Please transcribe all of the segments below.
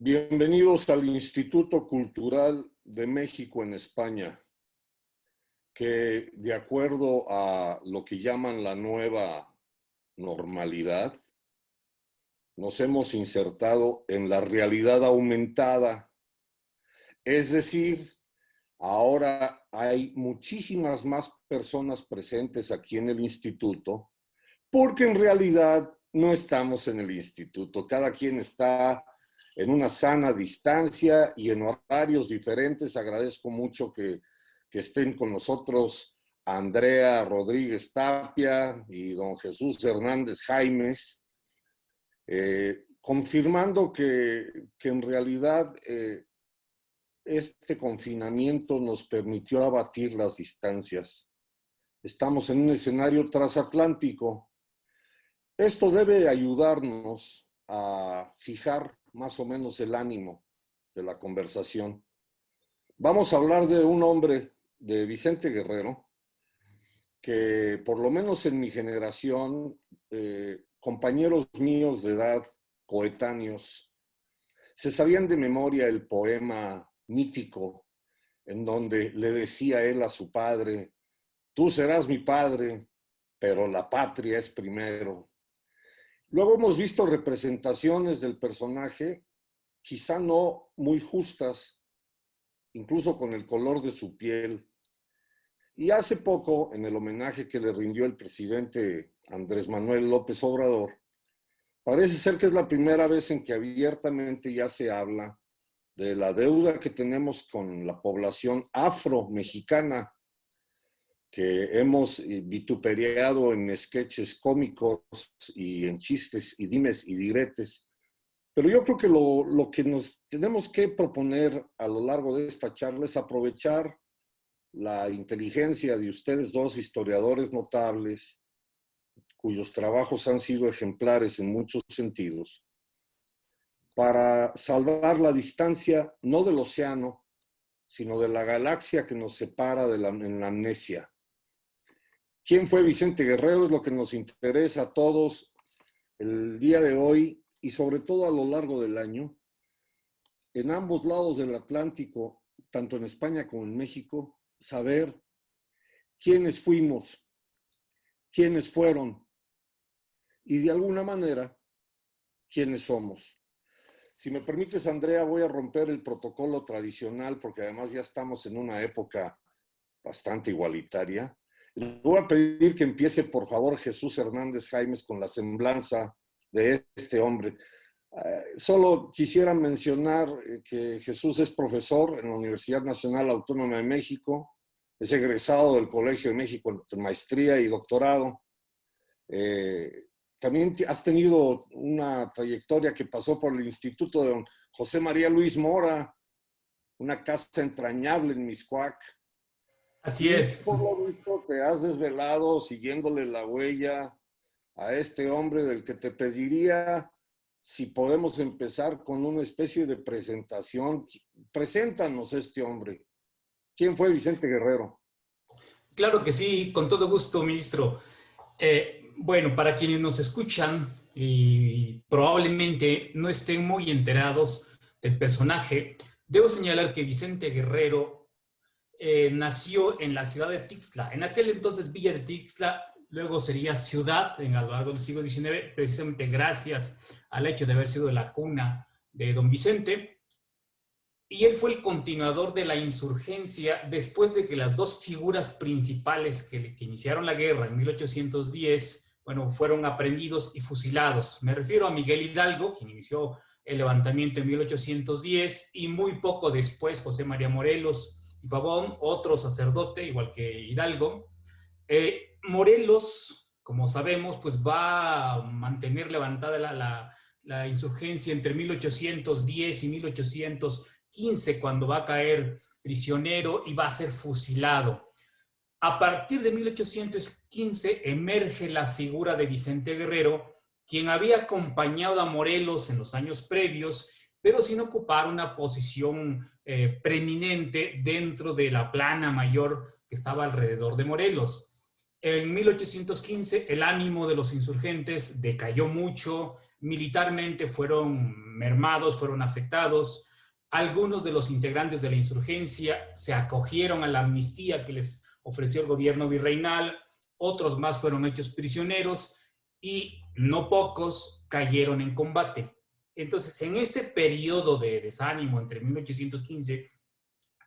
Bienvenidos al Instituto Cultural de México en España, que de acuerdo a lo que llaman la nueva normalidad, nos hemos insertado en la realidad aumentada. Es decir, ahora hay muchísimas más personas presentes aquí en el instituto, porque en realidad no estamos en el instituto. Cada quien está en una sana distancia y en horarios diferentes. Agradezco mucho que estén con nosotros Andrea Rodríguez Tapia y don Jesús Hernández Jaimes, confirmando que en realidad este confinamiento nos permitió abatir las distancias. Estamos en un escenario transatlántico. Esto debe ayudarnos a fijar más o menos el ánimo de la conversación. Vamos a hablar de un hombre, de Vicente Guerrero, que por lo menos en mi generación, compañeros míos de edad, coetáneos, se sabían de memoria el poema mítico en donde le decía él a su padre: tú serás mi padre, pero la patria es primero. Luego hemos visto representaciones del personaje, quizá no muy justas, incluso con el color de su piel. Y hace poco, en el homenaje que le rindió el presidente Andrés Manuel López Obrador, parece ser que es la primera vez en que abiertamente ya se habla de la deuda que tenemos con la población afro-mexicana, que hemos vituperiado en sketches cómicos y en chistes y dimes y diretes. Pero yo creo que lo que nos tenemos que proponer a lo largo de esta charla es aprovechar la inteligencia de ustedes dos historiadores notables, cuyos trabajos han sido ejemplares en muchos sentidos, para salvar la distancia no del océano, sino de la galaxia que nos separa en la amnesia. ¿Quién fue Vicente Guerrero? Es lo que nos interesa a todos el día de hoy y sobre todo a lo largo del año. En ambos lados del Atlántico, tanto en España como en México, saber quiénes fuimos, quiénes fueron y de alguna manera quiénes somos. Si me permites, Andrea, voy a romper el protocolo tradicional porque además ya estamos en una época bastante igualitaria. Le voy a pedir que empiece, por favor, Jesús Hernández Jaimes con la semblanza de este hombre. Solo quisiera mencionar que Jesús es profesor en la Universidad Nacional Autónoma de México, es egresado del Colegio de México en maestría y doctorado. También has tenido una trayectoria que pasó por el Instituto de don José María Luis Mora, una casa entrañable en Mixcoac. Así Y es. por lo visto te has desvelado siguiéndole la huella a este hombre del que te pediría si podemos empezar con una especie de presentación. Preséntanos este hombre. ¿Quién fue Vicente Guerrero? Claro que sí, con todo gusto, ministro. Bueno, para quienes nos escuchan y probablemente no estén muy enterados del personaje, debo señalar que Vicente Guerrero nació en la ciudad de Tixla. En aquel entonces Villa de Tixla, luego sería ciudad a lo largo del siglo XIX, precisamente gracias al hecho de haber sido la cuna de don Vicente. Y él fue el continuador de la insurgencia después de que las dos figuras principales que iniciaron la guerra en 1810, bueno, fueron aprehendidos y fusilados. Me refiero a Miguel Hidalgo, quien inició el levantamiento en 1810, y muy poco después José María Morelos y Pavón, otro sacerdote, igual que Hidalgo. Morelos, como sabemos, pues va a mantener levantada la insurgencia entre 1810 y 1815, cuando va a caer prisionero y va a ser fusilado. A partir de 1815 emerge la figura de Vicente Guerrero, quien había acompañado a Morelos en los años previos, pero sin ocupar una posición preeminente dentro de la plana mayor que estaba alrededor de Morelos. En 1815 el ánimo de los insurgentes decayó mucho, militarmente fueron mermados, fueron afectados. Algunos de los integrantes de la insurgencia se acogieron a la amnistía que les ofreció el gobierno virreinal, otros más fueron hechos prisioneros y no pocos cayeron en combate. Entonces, en ese periodo de desánimo entre 1815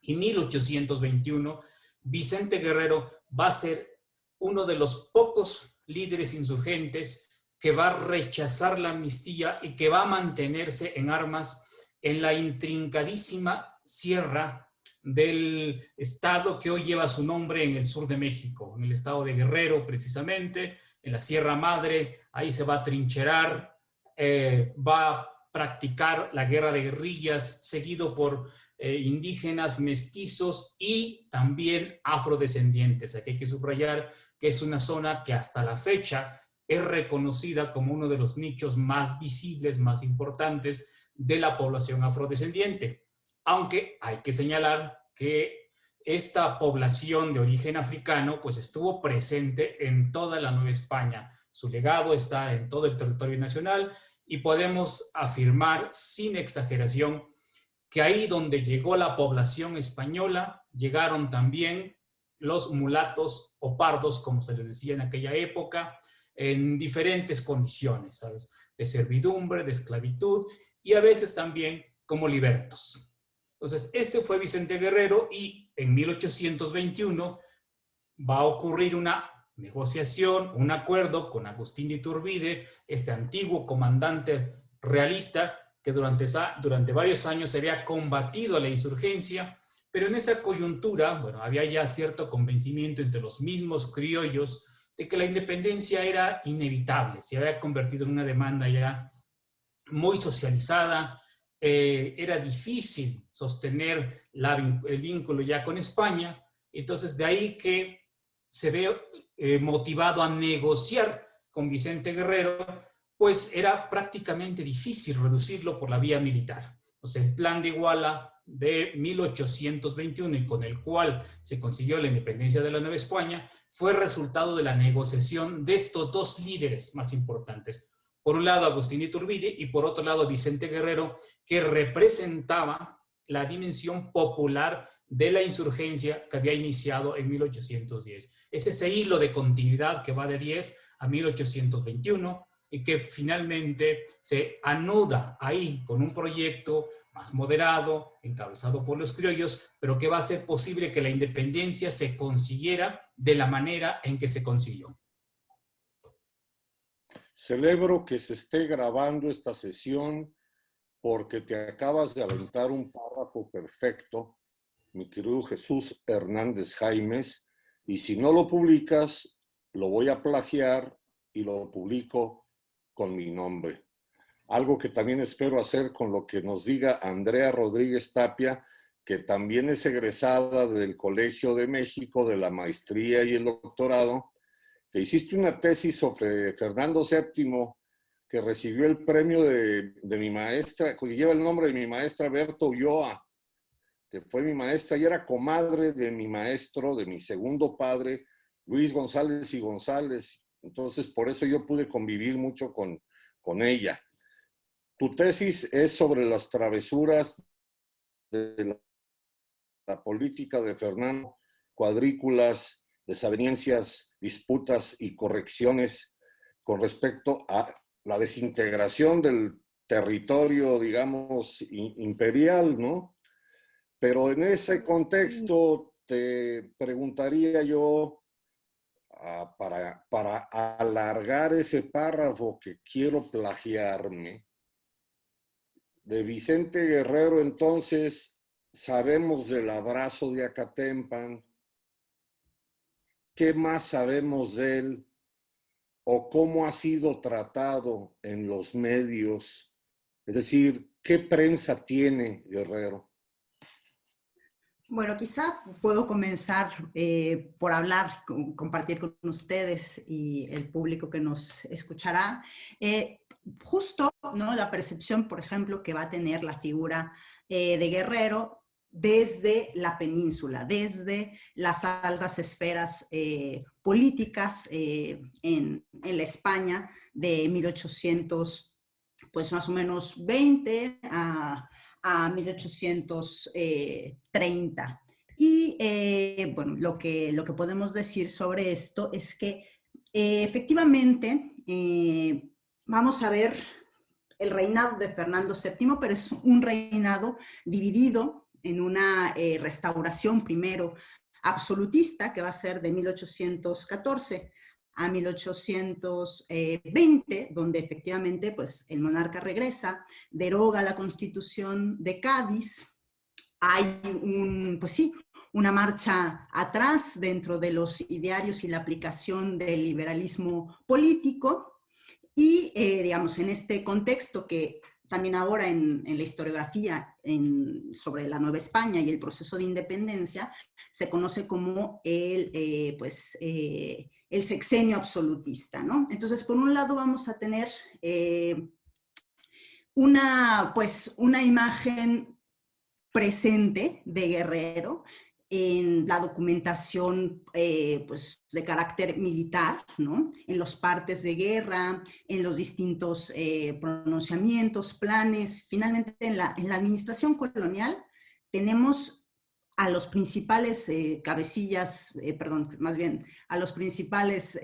y 1821, Vicente Guerrero va a ser uno de los pocos líderes insurgentes que va a rechazar la amnistía y que va a mantenerse en armas en la intrincadísima sierra del estado que hoy lleva su nombre en el sur de México, en el estado de Guerrero precisamente, en la Sierra Madre. Ahí se va a trincherar, va a practicar la guerra de guerrillas, seguido por indígenas, mestizos y también afrodescendientes. Aquí hay que subrayar que es una zona que hasta la fecha es reconocida como uno de los nichos más visibles, más importantes de la población afrodescendiente. Aunque hay que señalar que esta población de origen africano pues estuvo presente en toda la Nueva España. Su legado está en todo el territorio nacional y podemos afirmar sin exageración que ahí donde llegó la población española, llegaron también los mulatos o pardos, como se les decía en aquella época, en diferentes condiciones, ¿sabes? De servidumbre, de esclavitud y a veces también como libertos. Entonces, este fue Vicente Guerrero y en 1821 va a ocurrir una negociación, un acuerdo con Agustín de Iturbide, este antiguo comandante realista que durante varios años había combatido a la insurgencia, pero en esa coyuntura, bueno, había ya cierto convencimiento entre los mismos criollos de que la independencia era inevitable, se había convertido en una demanda ya muy socializada, era difícil sostener el vínculo ya con España, entonces de ahí que se ve motivado a negociar con Vicente Guerrero, pues era prácticamente difícil reducirlo por la vía militar. Entonces el plan de Iguala de 1821 y con el cual se consiguió la independencia de la Nueva España fue resultado de la negociación de estos dos líderes más importantes. Por un lado Agustín Iturbide y por otro lado Vicente Guerrero, que representaba la dimensión popular de la insurgencia que había iniciado en 1810. Es ese hilo de continuidad que va de 10 a 1821 y que finalmente se anuda ahí con un proyecto más moderado, encabezado por los criollos, pero que va a hacer posible que la independencia se consiguiera de la manera en que se consiguió. Celebro que se esté grabando esta sesión porque te acabas de aventar un párrafo perfecto, mi querido Jesús Hernández Jaimes, y si no lo publicas, lo voy a plagiar y lo publico con mi nombre. Algo que también espero hacer con lo que nos diga Andrea Rodríguez Tapia, que también es egresada del Colegio de México, de la maestría y el doctorado, que hiciste una tesis sobre Fernando VII, que recibió el premio de mi maestra, que lleva el nombre de mi maestra Berta Ulloa, que fue mi maestra y era comadre de mi maestro, de mi segundo padre, Luis González y González. Entonces, por eso yo pude convivir mucho con ella. Tu tesis es sobre las travesuras de la política de Fernando, cuadrículas, desavenencias, disputas y correcciones con respecto a la desintegración del territorio, digamos, imperial, ¿no? Pero en ese contexto te preguntaría yo, para alargar ese párrafo que quiero plagiarme, de Vicente Guerrero, entonces, sabemos del abrazo de Acatempan. ¿Qué más sabemos de él? ¿O cómo ha sido tratado en los medios? Es decir, ¿qué prensa tiene Guerrero? Bueno, quizá puedo comenzar por hablar, compartir con ustedes y el público que nos escuchará. Justo, ¿no? La percepción, por ejemplo, que va a tener la figura de Guerrero desde la península, desde las altas esferas políticas en la España de 1800, pues más o menos 20 a 1830. Y bueno, lo que podemos decir sobre esto es que efectivamente vamos a ver el reinado de Fernando VII, pero es un reinado dividido en una restauración primero absolutista, que va a ser de 1814 a 1820, donde efectivamente pues, el monarca regresa, deroga la Constitución de Cádiz, hay pues sí, una marcha atrás dentro de los idearios y la aplicación del liberalismo político, y digamos, en este contexto que también ahora en la historiografía sobre la Nueva España y el proceso de independencia se conoce como el sexenio absolutista, ¿no? Entonces, por un lado vamos a tener una imagen presente de Guerrero en la documentación pues, de carácter militar, ¿no? En los partes de guerra, en los distintos pronunciamientos, planes. Finalmente, en la administración colonial tenemos a los principales cabecillas, más bien, a los principales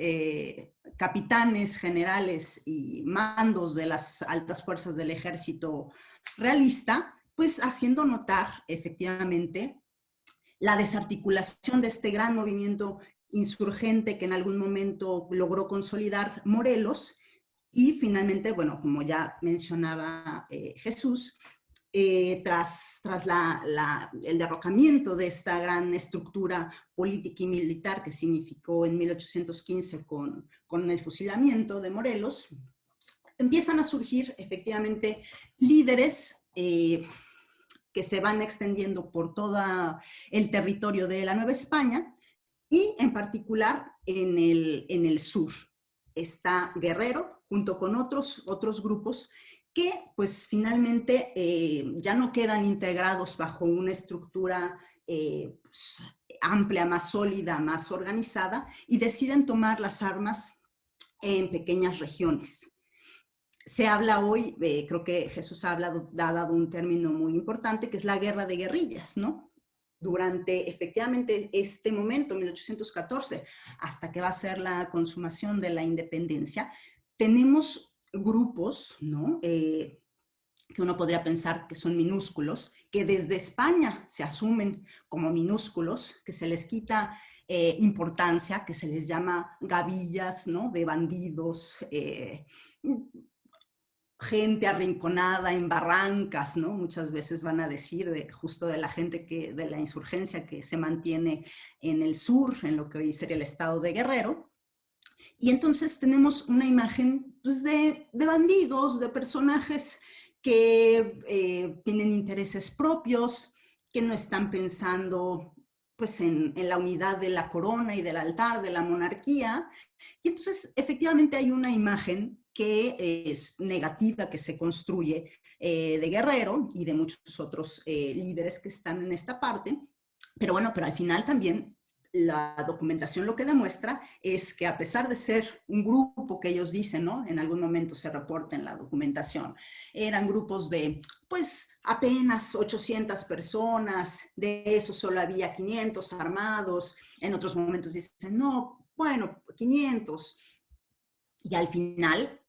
capitanes, generales y mandos de las altas fuerzas del ejército realista, pues haciendo notar efectivamente la desarticulación de este gran movimiento insurgente que en algún momento logró consolidar Morelos y finalmente, bueno, como ya mencionaba Jesús, tras el derrocamiento de esta gran estructura política y militar que significó en 1815 con el fusilamiento de Morelos, empiezan a surgir efectivamente líderes que se van extendiendo por todo el territorio de la Nueva España y en particular en el sur. Está Guerrero junto con otros grupos que pues finalmente ya no quedan integrados bajo una estructura pues, amplia, más sólida, más organizada y deciden tomar las armas en pequeñas regiones. Se habla hoy, creo que Jesús ha dado un término muy importante, que es la guerra de guerrillas, ¿no? Durante efectivamente este momento, 1814, hasta que va a ser la consumación de la independencia, tenemos grupos, ¿no? Que uno podría pensar que son minúsculos, que desde España se asumen como minúsculos, que se les quita importancia, que se les llama gavillas, ¿no? De bandidos, gente arrinconada en barrancas, ¿no? Muchas veces van a decir justo de la gente de la insurgencia que se mantiene en el sur, en lo que hoy sería el estado de Guerrero. Y entonces tenemos una imagen pues, de bandidos, de personajes que tienen intereses propios, que no están pensando pues, en la unidad de la corona y del altar, de la monarquía. Y entonces efectivamente hay una imagen que es negativa, que se construye de Guerrero y de muchos otros líderes que están en esta parte, pero bueno, pero al final también la documentación lo que demuestra es que a pesar de ser un grupo que ellos dicen, ¿no? En algún momento se reporta en la documentación, eran grupos de, pues, apenas 800 personas, de eso solo había 500 armados, en otros momentos dicen, no, bueno, 500, y al final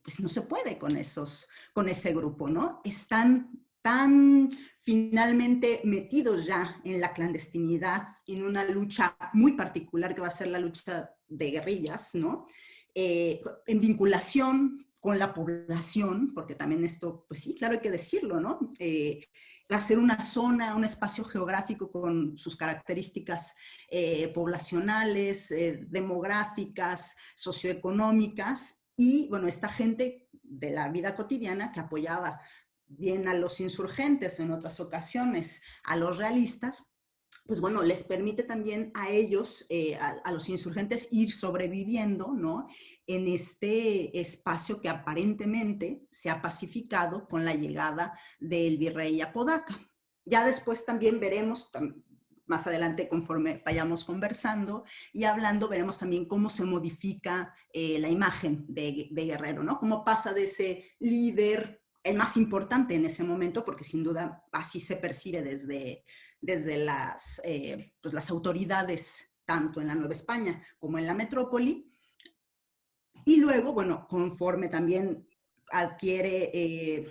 pues no se puede con ese grupo, ¿no? Están tan finalmente metidos ya en la clandestinidad, en una lucha muy particular que va a ser la lucha de guerrillas, ¿no? En vinculación con la población, porque también esto, pues sí, claro, hay que decirlo, ¿no? Va a ser una zona, un espacio geográfico con sus características poblacionales, demográficas, socioeconómicas, y bueno, esta gente de la vida cotidiana que apoyaba bien a los insurgentes, en otras ocasiones a los realistas, pues bueno, les permite también a ellos, a los insurgentes, ir sobreviviendo, ¿no? En este espacio que aparentemente se ha pacificado con la llegada del virrey Apodaca. Ya después también veremos, más adelante conforme vayamos conversando y hablando, veremos también cómo se modifica la imagen de Guerrero, ¿no? Cómo pasa de ese líder, el más importante en ese momento, porque sin duda así se percibe desde las autoridades, tanto en la Nueva España como en la metrópoli. Y luego, bueno, conforme también adquiere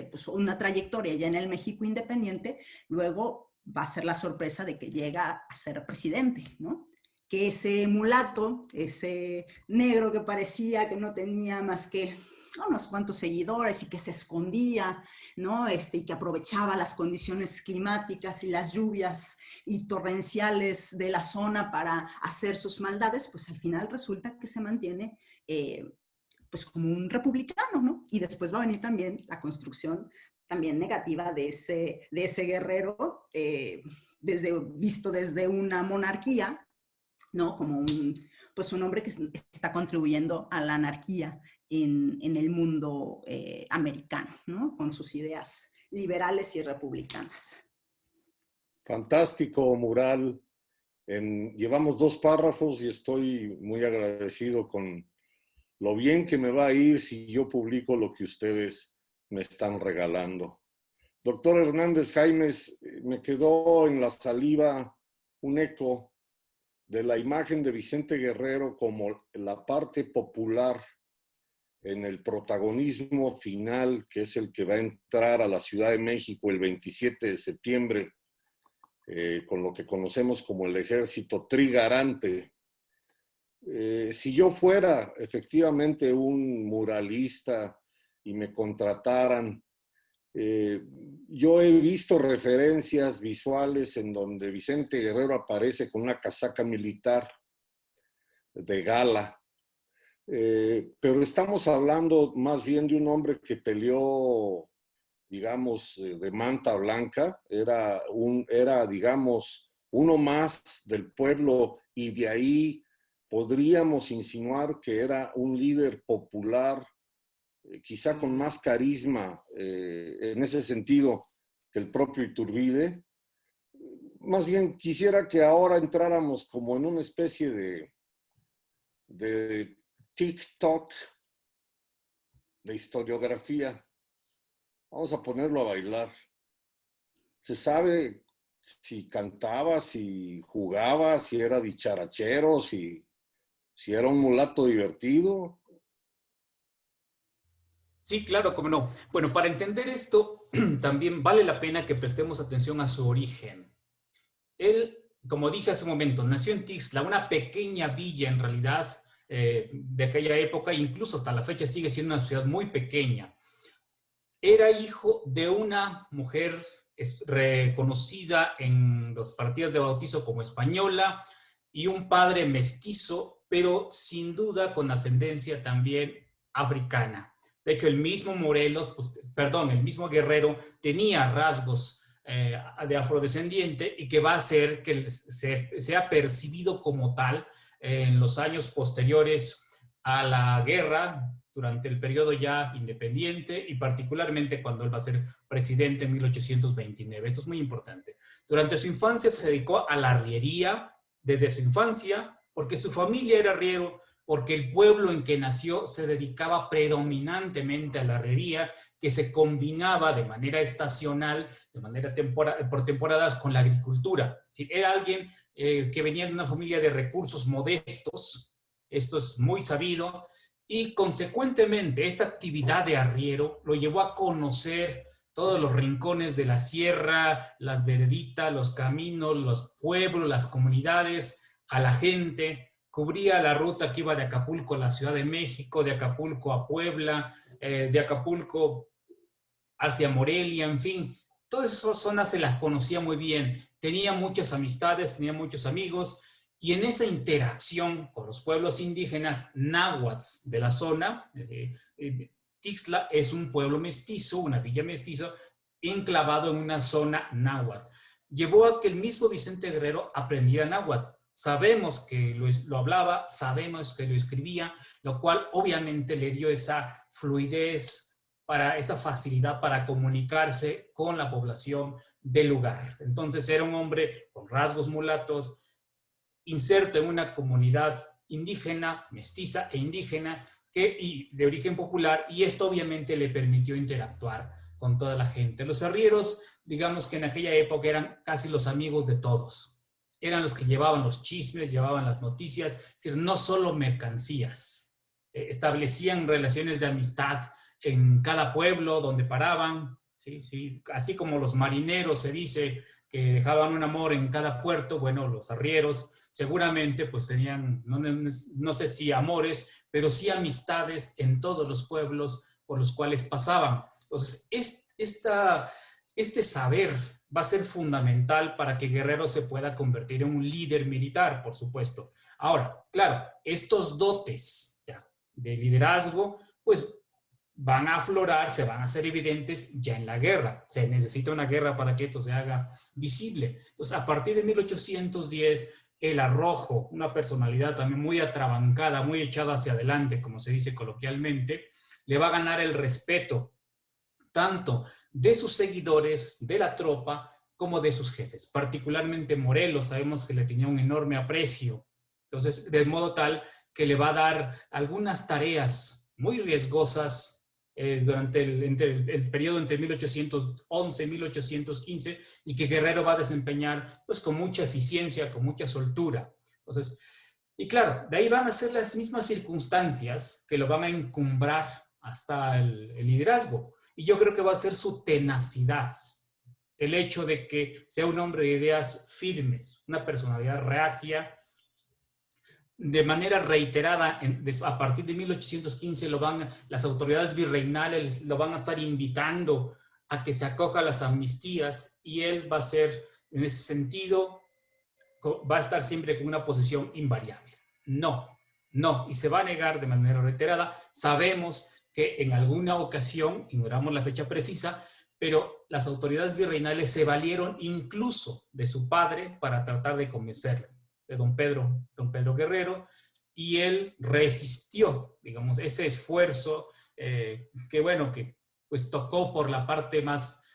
pues una trayectoria ya en el México independiente, luego va a ser la sorpresa de que llega a ser presidente, ¿no? Que ese mulato, ese negro que parecía que no tenía más que unos cuantos seguidores y que se escondía, ¿no? Y que aprovechaba las condiciones climáticas y las lluvias y torrenciales de la zona para hacer sus maldades, pues al final resulta que se mantiene pues como un republicano, ¿no? Y después va a venir también la construcción también negativa de ese Guerrero, visto desde una monarquía, ¿no? Como pues un hombre que está contribuyendo a la anarquía en el mundo americano, ¿no? Con sus ideas liberales y republicanas. Fantástico, Mural. Llevamos 2 párrafos y estoy muy agradecido con lo bien que me va a ir si yo publico lo que ustedes me están regalando. Doctor Hernández Jaimes, me quedó en la saliva un eco de la imagen de Vicente Guerrero como la parte popular en el protagonismo final, que es el que va a entrar a la Ciudad de México el 27 de septiembre, con lo que conocemos como el Ejército Trigarante. Si yo fuera efectivamente un muralista y me contrataran, yo he visto referencias visuales en donde Vicente Guerrero aparece con una casaca militar de gala, pero estamos hablando más bien de un hombre que peleó, digamos, de manta blanca, era, digamos, uno más del pueblo y de ahí podríamos insinuar que era un líder popular, quizá con más carisma en ese sentido que el propio Iturbide. Más bien quisiera que ahora entráramos como en una especie de TikTok de historiografía. Vamos a ponerlo a bailar. ¿Se sabe si cantaba, si jugaba, si era dicharachero, si era un mulato divertido? Sí, claro, cómo no. Bueno, para entender esto, también vale la pena que prestemos atención a su origen. Él, como dije hace un momento, nació en Tixla, una pequeña villa en realidad de aquella época, incluso hasta la fecha sigue siendo una ciudad muy pequeña. Era hijo de una mujer reconocida en las partidas de bautizo como española y un padre mestizo, pero sin duda con ascendencia también africana. De hecho, el mismo Morelos, el mismo Guerrero tenía rasgos de afrodescendiente y que va a hacer que sea percibido como tal en los años posteriores a la guerra, durante el periodo ya independiente y particularmente cuando él va a ser presidente en 1829. Esto es muy importante. Durante su infancia se dedicó a la arriería, desde su infancia, porque su familia era arriero, porque el pueblo en que nació se dedicaba predominantemente a la herrería, que se combinaba de manera estacional, de manera por temporadas con la agricultura. Es decir, era alguien que venía de una familia de recursos modestos, esto es muy sabido, y consecuentemente esta actividad de arriero lo llevó a conocer todos los rincones de la sierra, las vereditas, los caminos, los pueblos, las comunidades, a la gente. Cubría la ruta que iba de Acapulco a la Ciudad de México, de Acapulco a Puebla, de Acapulco hacia Morelia, en fin. Todas esas zonas se las conocía muy bien. Tenía muchas amistades, tenía muchos amigos, y en esa interacción con los pueblos indígenas náhuatl de la zona, Tixla es un pueblo mestizo, una villa mestizo, enclavado en una zona náhuatl. Llevó a que el mismo Vicente Guerrero aprendiera náhuatl. Sabemos que lo hablaba, sabemos que lo escribía, lo cual obviamente le dio esa fluidez para esa facilidad para comunicarse con la población del lugar. Entonces era un hombre con rasgos mulatos, inserto en una comunidad indígena, mestiza e indígena, y de origen popular, y esto obviamente le permitió interactuar con toda la gente. Los arrieros, digamos que en aquella época eran casi los amigos de todos. Eran los que llevaban los chismes, llevaban las noticias, es decir, no solo mercancías. Establecían relaciones de amistad en cada pueblo donde paraban, ¿sí? Sí, así como los marineros se dice que dejaban un amor en cada puerto, bueno, los arrieros seguramente pues tenían, no sé si amores, pero sí amistades en todos los pueblos por los cuales pasaban. Entonces, este saber va a ser fundamental para que Guerrero se pueda convertir en un líder militar, por supuesto. Ahora, claro, estos dotes ya, de liderazgo, pues van a aflorar, se van a hacer evidentes ya en la guerra. Se necesita una guerra para que esto se haga visible. Entonces, a partir de 1810, el Arrojo, una personalidad también muy atrabancada, muy echada hacia adelante, como se dice coloquialmente, le va a ganar el respeto tanto de sus seguidores, de la tropa, como de sus jefes. Particularmente Morelos, sabemos que le tenía un enorme aprecio. Entonces, de modo tal que le va a dar algunas tareas muy riesgosas durante el periodo entre 1811 y 1815, y que Guerrero va a desempeñar pues con mucha eficiencia, con mucha soltura. Entonces, y claro, de ahí van a ser las mismas circunstancias que lo van a encumbrar hasta el liderazgo. Y yo creo que va a ser su tenacidad, el hecho de que sea un hombre de ideas firmes, una personalidad reacia. De manera reiterada, a partir de 1815 las autoridades virreinales lo van a estar invitando a que se acoja a las amnistías, y él va a ser, en ese sentido, va a estar siempre con una posición invariable. No, y se va a negar de manera reiterada. Sabemos que en alguna ocasión, ignoramos la fecha precisa, pero las autoridades virreinales se valieron incluso de su padre para tratar de convencerle, de don Pedro Guerrero, y él resistió, digamos, ese esfuerzo que pues tocó por la parte más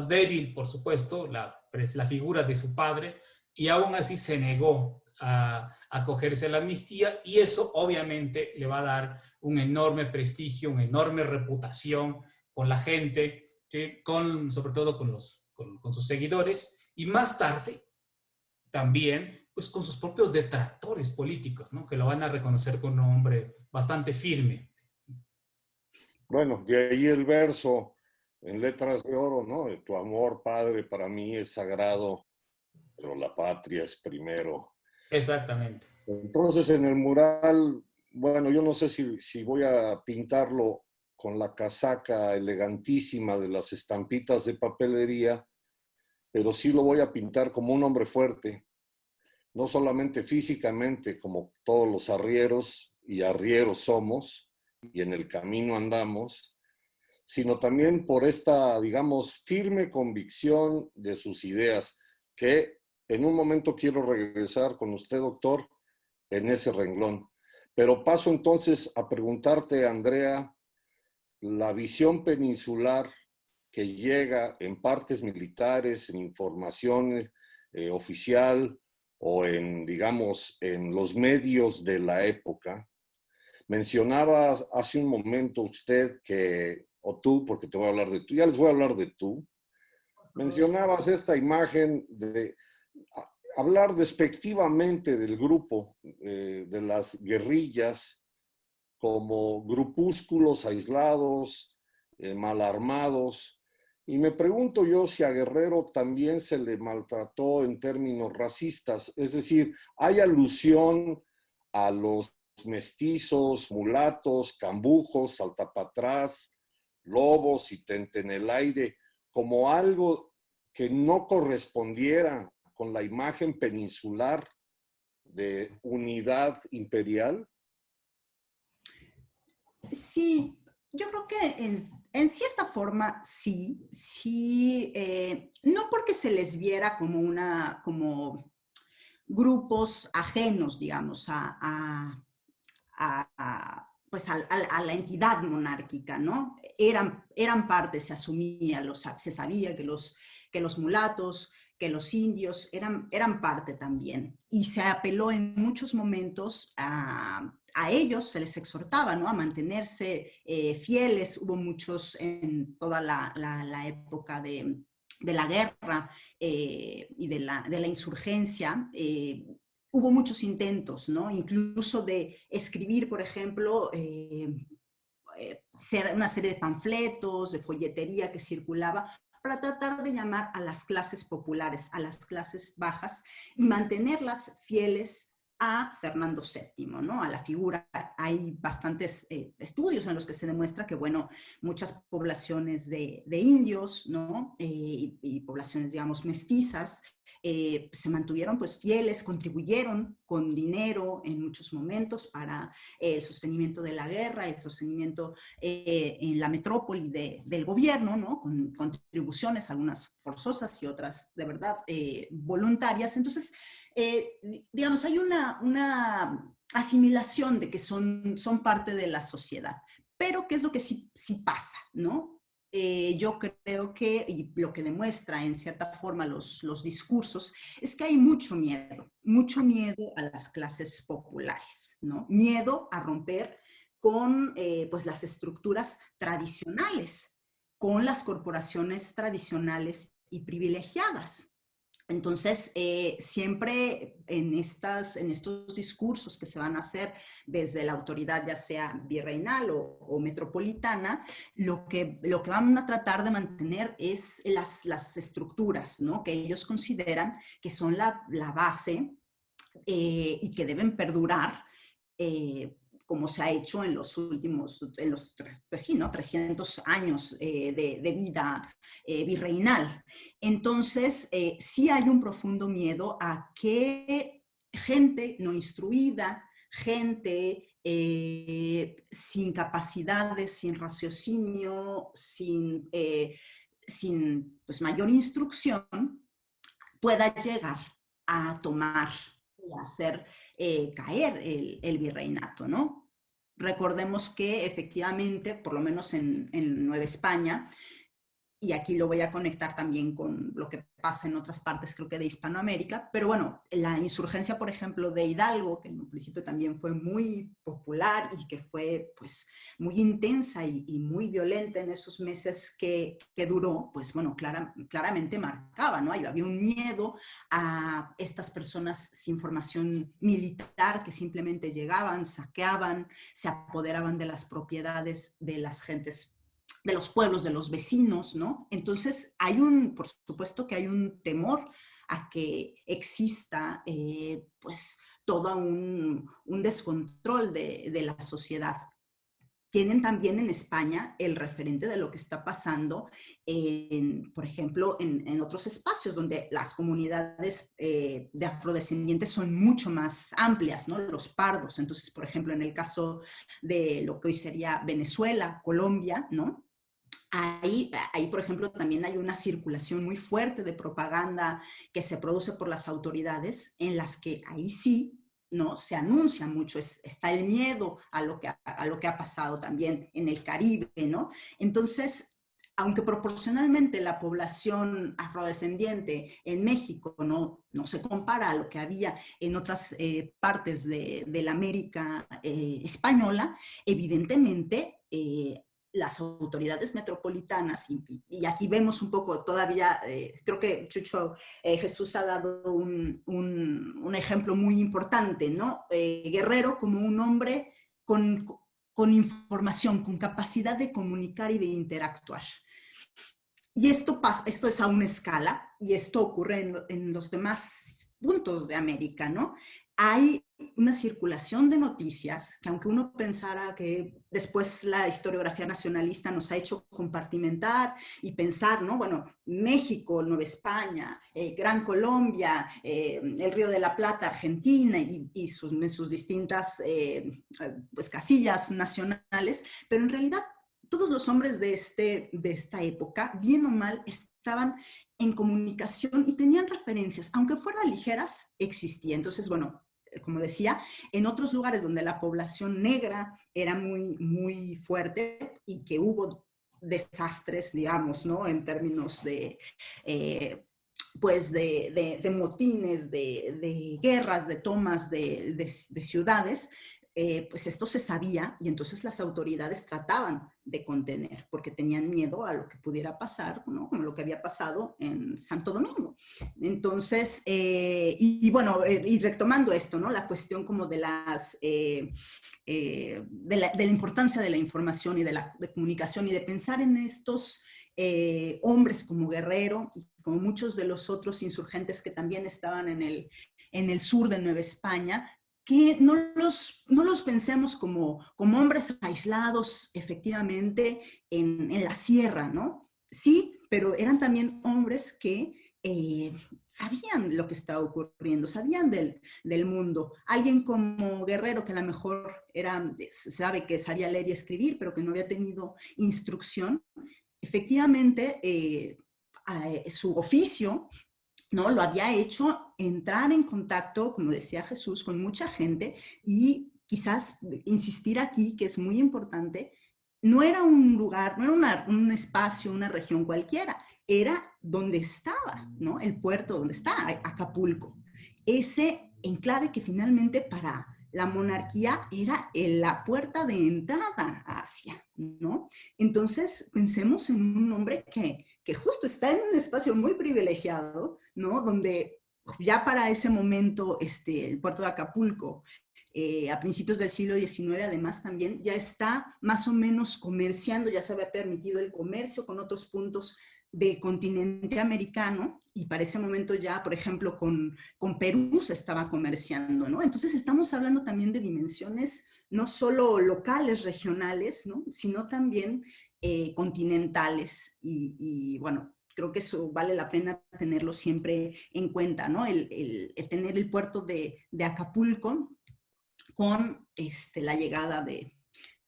débil, por supuesto, la figura de su padre, y aún así se negó a acogerse a la amnistía, y eso obviamente le va a dar un enorme prestigio, una enorme reputación con la gente, ¿sí? Sobre todo con sus seguidores, y más tarde también pues con sus propios detractores políticos, ¿no? Que lo van a reconocer como un hombre bastante firme. Bueno, de ahí el verso en letras de oro, ¿no? Tu amor, Padre, para mí es sagrado, pero la patria es primero. Exactamente. Entonces, en el mural, bueno, yo no sé si voy a pintarlo con la casaca elegantísima de las estampitas de papelería, pero sí lo voy a pintar como un hombre fuerte, no solamente físicamente, como todos los arrieros y arrieros somos, y en el camino andamos, sino también por esta, digamos, firme convicción de sus ideas, que en un momento quiero regresar con usted, doctor, en ese renglón. Pero paso entonces a preguntarte, Andrea, la visión peninsular que llega en partes militares, en información oficial o en, digamos, en los medios de la época. Mencionaba hace un momento usted que, o tú, porque te voy a hablar de tú, ya les voy a hablar de tú, mencionabas esta imagen de hablar despectivamente del grupo, de las guerrillas, como grupúsculos aislados, mal armados. Y me pregunto yo si a Guerrero también se le maltrató en términos racistas, es decir, hay alusión a los mestizos, mulatos, cambujos, saltapatrás, lobos y tente en el aire, como algo que no correspondiera con la imagen peninsular de unidad imperial. Sí, yo creo que en cierta forma sí, no porque se les viera como grupos ajenos, digamos, pues a la entidad monárquica, ¿no? Eran parte, se asumía, se sabía que los mulatos, que los indios eran parte también. Y se apeló en muchos momentos a ellos, se les exhortaba, ¿no?, a mantenerse fieles. Hubo muchos en toda la época de la guerra y de la insurgencia. Hubo muchos intentos, ¿no?, incluso de escribir, por ejemplo, una serie de panfletos, de folletería que circulaba para tratar de llamar a las clases populares, a las clases bajas, y mantenerlas fieles a Fernando VII, ¿no?, a la figura. Hay bastantes estudios en los que se demuestra que, bueno, muchas poblaciones de indios, ¿no?, y poblaciones, digamos, mestizas, se mantuvieron pues fieles, contribuyeron con dinero en muchos momentos para el sostenimiento de la guerra, el sostenimiento en la metrópoli del gobierno, ¿no?, con contribuciones, algunas forzosas y otras de verdad voluntarias. Entonces, digamos, hay una asimilación de que son parte de la sociedad. Pero, ¿qué es lo que sí pasa, ¿no? Yo creo que, y lo que demuestra en cierta forma los discursos, es que hay mucho miedo a las clases populares, ¿no? Miedo a romper con pues las estructuras tradicionales, con las corporaciones tradicionales y privilegiadas. Entonces, siempre en estos discursos que se van a hacer desde la autoridad, ya sea virreinal o metropolitana, lo que van a tratar de mantener es las estructuras, ¿no?, que ellos consideran que son la base y que deben perdurar, como se ha hecho en los últimos, pues sí, ¿no?, 300 años de vida virreinal. Entonces, sí hay un profundo miedo a que gente no instruida, gente sin capacidades, sin raciocinio, sin pues, mayor instrucción, pueda llegar a tomar y a hacer caer el virreinato, ¿no? Recordemos que efectivamente, por lo menos en Nueva España, y aquí lo voy a conectar también con lo que pasa en otras partes, creo que de Hispanoamérica, pero bueno, la insurgencia, por ejemplo, de Hidalgo, que en un principio también fue muy popular y que fue pues muy intensa y muy violenta en esos meses que duró, pues bueno, claramente marcaba, ¿no? Había un miedo a estas personas sin formación militar que simplemente llegaban, saqueaban, se apoderaban de las propiedades de las gentes, de los pueblos, de los vecinos, ¿no? Entonces, por supuesto que hay un temor a que exista, pues, todo un descontrol de la sociedad. Tienen también en España el referente de lo que está pasando, por ejemplo, en otros espacios donde las comunidades de afrodescendientes son mucho más amplias, ¿no? Los pardos. Entonces, por ejemplo, en el caso de lo que hoy sería Venezuela, Colombia, ¿no? Ahí, por ejemplo, también hay una circulación muy fuerte de propaganda que se produce por las autoridades, en las que ahí sí, ¿no?, se anuncia mucho, está el miedo a lo que ha pasado también en el Caribe, ¿no? Entonces, aunque proporcionalmente la población afrodescendiente en México no se compara a lo que había en otras partes de la América española, evidentemente las autoridades metropolitanas, y aquí vemos un poco todavía, creo que Chucho Jesús ha dado un ejemplo muy importante, ¿no? Guerrero como un hombre con información, con capacidad de comunicar y de interactuar. Y esto es a una escala, y esto ocurre en los demás puntos de América, ¿no? Hay una circulación de noticias que, aunque uno pensara que después la historiografía nacionalista nos ha hecho compartimentar y pensar, ¿no? Bueno, México, Nueva España, Gran Colombia, el Río de la Plata, Argentina y sus distintas pues, casillas nacionales, pero en realidad todos los hombres de esta época, bien o mal, estaban en comunicación y tenían referencias, aunque fueran ligeras, existía. Entonces, bueno, como decía, en otros lugares donde la población negra era muy, muy fuerte y que hubo desastres, digamos, ¿no? En términos de, pues de motines, de guerras, de tomas de ciudades, pues esto se sabía y entonces las autoridades trataban de contener porque tenían miedo a lo que pudiera pasar, ¿no? Como lo que había pasado en Santo Domingo. Entonces, bueno, y retomando esto, ¿no? La cuestión como de las... de la importancia de la información y de la comunicación y de pensar en estos hombres como Guerrero y como muchos de los otros insurgentes que también estaban en el sur de Nueva España, que no los pensemos como hombres aislados efectivamente en la sierra, ¿no? Sí, pero eran también hombres que sabían lo que estaba ocurriendo, sabían del mundo. Alguien como Guerrero, que a lo mejor sabe que sabía leer y escribir, pero que no había tenido instrucción, efectivamente su oficio, ¿no? Lo había hecho entrar en contacto, como decía Jesús, con mucha gente y quizás insistir aquí, que es muy importante, no era un lugar, no era un espacio, una región cualquiera, era donde estaba, ¿no? El puerto donde está, Acapulco. Ese enclave que finalmente para la monarquía era la puerta de entrada a Asia, ¿no? Entonces, pensemos en un hombre que justo está en un espacio muy privilegiado, ¿no? Donde ya para ese momento el puerto de Acapulco, a principios del siglo XIX, además también ya está más o menos comerciando, ya se había permitido el comercio con otros puntos del continente americano y para ese momento ya, por ejemplo, con Perú se estaba comerciando, ¿no? Entonces estamos hablando también de dimensiones no solo locales, regionales, ¿no? Sino también continentales y bueno, creo que eso vale la pena tenerlo siempre en cuenta, ¿no? El tener el puerto de Acapulco con la llegada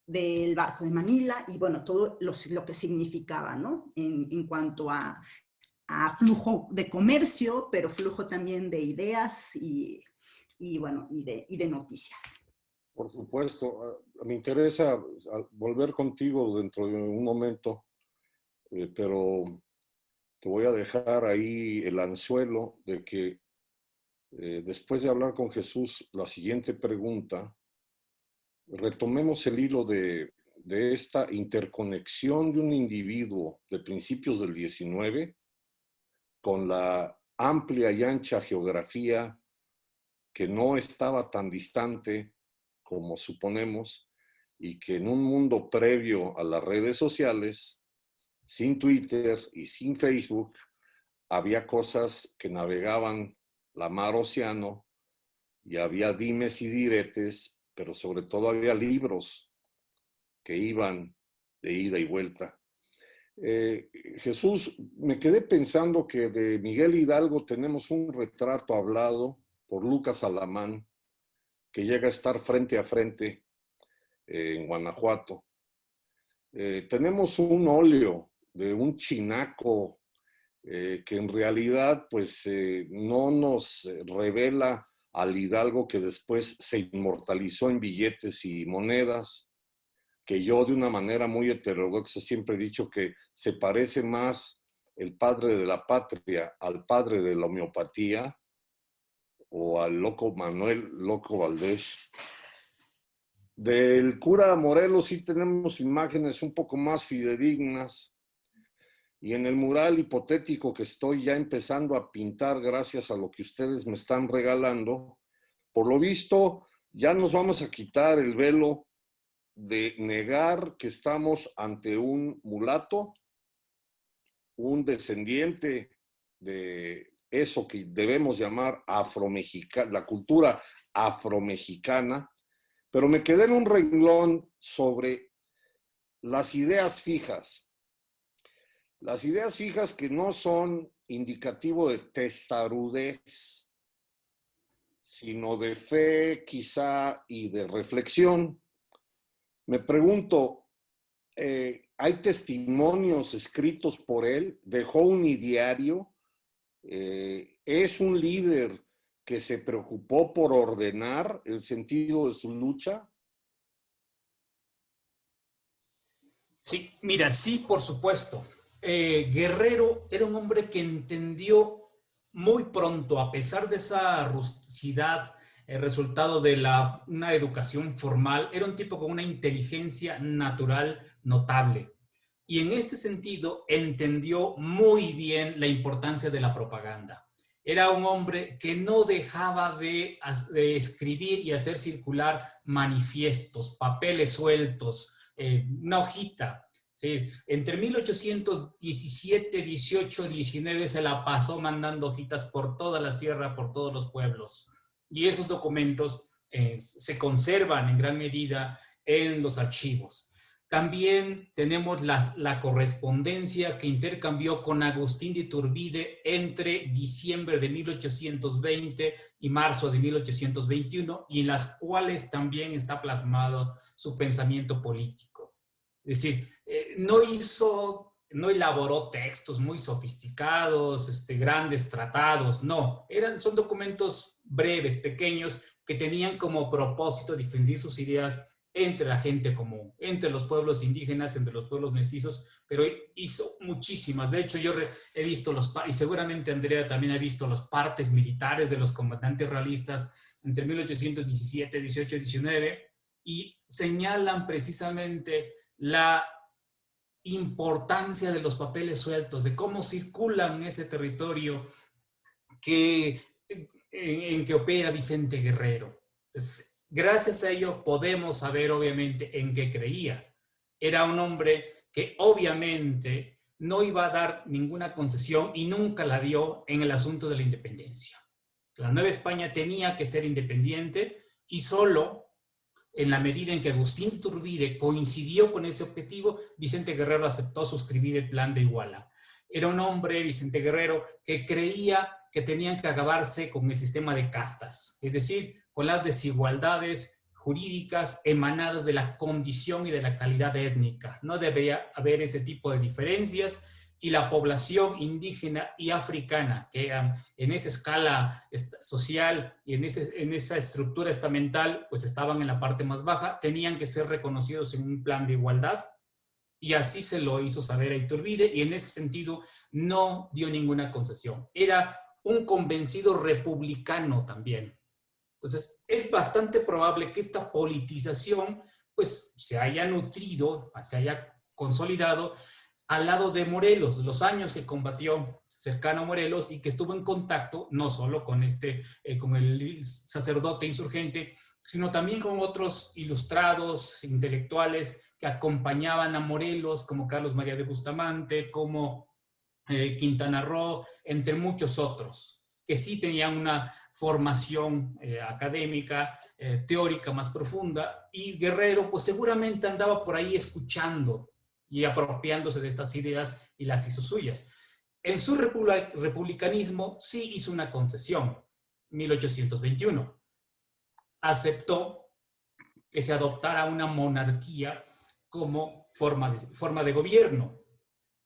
del barco de Manila y bueno, todo lo que significaba, ¿no? En cuanto a flujo de comercio, pero flujo también de ideas bueno, y de noticias. Por supuesto, me interesa volver contigo dentro de un momento, pero te voy a dejar ahí el anzuelo de que después de hablar con Jesús, la siguiente pregunta, retomemos el hilo de esta interconexión de un individuo de principios del 19 con la amplia y ancha geografía que no estaba tan distante como suponemos y que en un mundo previo a las redes sociales, sin Twitter y sin Facebook, había cosas que navegaban la mar océano y había dimes y diretes, pero sobre todo había libros que iban de ida y vuelta. Jesús, me quedé pensando que de Miguel Hidalgo tenemos un retrato hablado por Lucas Alamán, que llega a estar frente a frente en Guanajuato. Tenemos un óleo de un chinaco que en realidad pues no nos revela al Hidalgo que después se inmortalizó en billetes y monedas, que yo de una manera muy heterodoxa siempre he dicho que se parece más el padre de la patria al padre de la homeopatía o al loco Manuel Loco Valdés. Del cura Morelos sí tenemos imágenes un poco más fidedignas y en el mural hipotético que estoy ya empezando a pintar gracias a lo que ustedes me están regalando, por lo visto ya nos vamos a quitar el velo de negar que estamos ante un mulato, un descendiente de eso que debemos llamar afromexicana, la cultura afromexicana, pero me quedé en un renglón sobre las ideas fijas. Las ideas fijas que no son indicativo de testarudez, sino de fe quizá y de reflexión. Me pregunto, hay testimonios escritos por él, dejó un ideario, es un líder que se preocupó por ordenar el sentido de su lucha? Sí, mira, sí, por supuesto. Guerrero era un hombre que entendió muy pronto, a pesar de esa rusticidad, el resultado de una educación formal, era un tipo con una inteligencia natural notable. Y en este sentido entendió muy bien la importancia de la propaganda. Era un hombre que no dejaba de escribir y hacer circular manifiestos, papeles sueltos, una hojita. Sí, entre 1817, 18, 19 se la pasó mandando hojitas por toda la sierra, por todos los pueblos. Y esos documentos se conservan en gran medida en los archivos. También tenemos la correspondencia que intercambió con Agustín de Iturbide entre diciembre de 1820 y marzo de 1821, y en las cuales también está plasmado su pensamiento político. Es decir, no elaboró textos muy sofisticados, grandes tratados, no. Son documentos breves, pequeños, que tenían como propósito difundir sus ideas entre la gente común, entre los pueblos indígenas, entre los pueblos mestizos, pero hizo muchísimas. De hecho, yo he visto y seguramente Andrea también ha visto los partes militares de los comandantes realistas entre 1817, 18 y 19, y señalan precisamente la importancia de los papeles sueltos, de cómo circulan ese territorio en que opera Vicente Guerrero. Entonces, gracias a ello podemos saber obviamente en qué creía. Era un hombre que obviamente no iba a dar ninguna concesión y nunca la dio en el asunto de la independencia. La Nueva España tenía que ser independiente, y solo en la medida en que Agustín de Iturbide coincidió con ese objetivo, Vicente Guerrero aceptó suscribir el Plan de Iguala. Era un hombre, Vicente Guerrero, que creía que tenían que acabarse con el sistema de castas, es decir, con las desigualdades jurídicas emanadas de la condición y de la calidad étnica. No debería haber ese tipo de diferencias, y la población indígena y africana, que en esa escala social y en esa estructura estamental, pues estaban en la parte más baja, tenían que ser reconocidos en un plan de igualdad, y así se lo hizo saber a Iturbide, y en ese sentido no dio ninguna concesión. Era un convencido republicano también. Entonces, es bastante probable que esta politización pues se haya nutrido, se haya consolidado al lado de Morelos, los años que combatió cercano a Morelos, y que estuvo en contacto no solo con con el sacerdote insurgente, sino también con otros ilustrados, intelectuales que acompañaban a Morelos, como Carlos María de Bustamante, como Quintana Roo, entre muchos otros, que sí tenían una formación académica, teórica más profunda, y Guerrero pues seguramente andaba por ahí escuchando y apropiándose de estas ideas y las hizo suyas. En su republicanismo sí hizo una concesión, 1821. Aceptó que se adoptara una monarquía como forma de gobierno,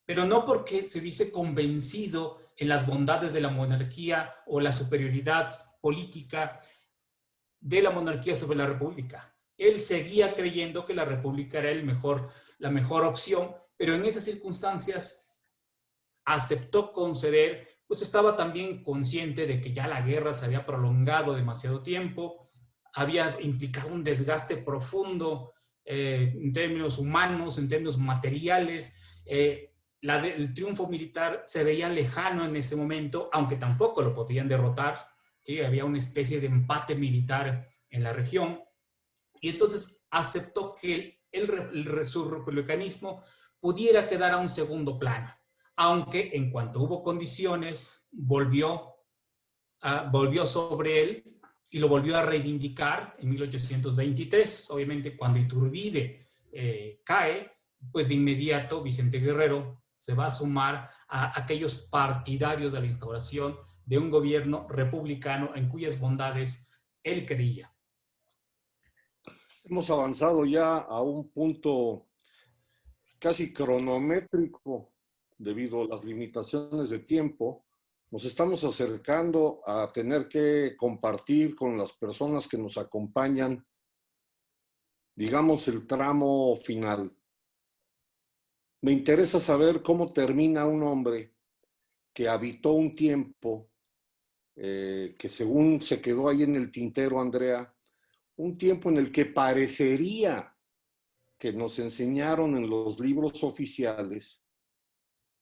pero no porque se hubiese convencido en las bondades de la monarquía o la superioridad política de la monarquía sobre la república. Él seguía creyendo que la república era la mejor opción, pero en esas circunstancias aceptó conceder, pues estaba también consciente de que ya la guerra se había prolongado demasiado tiempo, había implicado un desgaste profundo en términos humanos, en términos materiales. El triunfo militar se veía lejano en ese momento, aunque tampoco lo podían derrotar, ¿sí? Había una especie de empate militar en la región, y entonces aceptó que su republicanismo pudiera quedar a un segundo plano, aunque en cuanto hubo condiciones volvió sobre él y lo volvió a reivindicar en 1823. Obviamente cuando Iturbide cae, pues de inmediato Vicente Guerrero se va a sumar a aquellos partidarios de la instauración de un gobierno republicano en cuyas bondades él creía. Hemos avanzado ya a un punto casi cronométrico debido a las limitaciones de tiempo. Nos estamos acercando a tener que compartir con las personas que nos acompañan, digamos, el tramo final. Me interesa saber cómo termina un hombre que habitó un tiempo, que según se quedó ahí en el tintero, Andrea, un tiempo en el que parecería que nos enseñaron en los libros oficiales